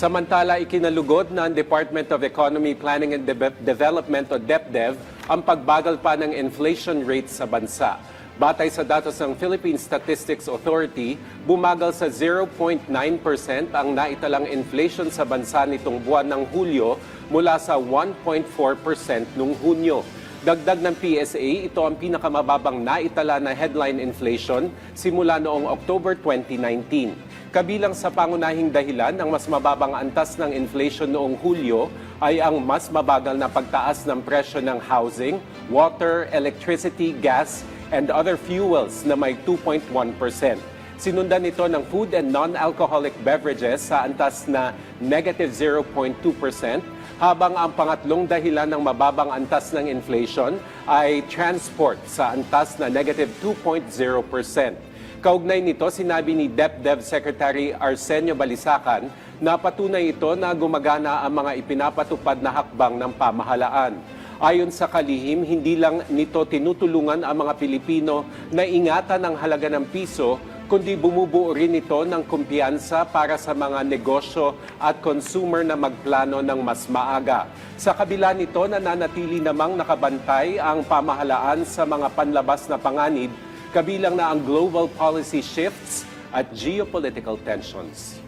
Samantala, ikinalugod ng Department of Economy, Planning and Development o DepDev ang pagbagal pa ng inflation rate sa bansa. Batay sa datos ng Philippine Statistics Authority, bumagal sa 0.9% ang naitalang inflation sa bansa nitong buwan ng Hulyo mula sa 1.4% noong Hunyo. Dagdag ng PSA, ito ang pinakamababang naitala na headline inflation simula noong October 2019. Kabilang sa pangunahing dahilan ng mas mababang antas ng inflation noong Hulyo ay ang mas mabagal na pagtaas ng presyo ng housing, water, electricity, gas, and other fuels na may 2.1%. Sinundan ito ng food and non-alcoholic beverages sa antas na negative 0.2%, habang ang pangatlong dahilan ng mababang antas ng inflation ay transport sa antas na negative 2.0%. Kaugnay nito, sinabi ni DepDev Secretary Arsenio Balisacan na patunay ito na gumagana ang mga ipinapatupad na hakbang ng pamahalaan. Ayon sa kalihim, hindi lang nito tinutulungan ang mga Pilipino na ingatan ang halaga ng piso, kundi bumubuo rin ito ng kumpiyansa para sa mga negosyo at consumer na magplano ng mas maaga. Sa kabila nito, nananatili namang nakabantay ang pamahalaan sa mga panlabas na panganib, kabilang na ang global policy shifts at geopolitical tensions.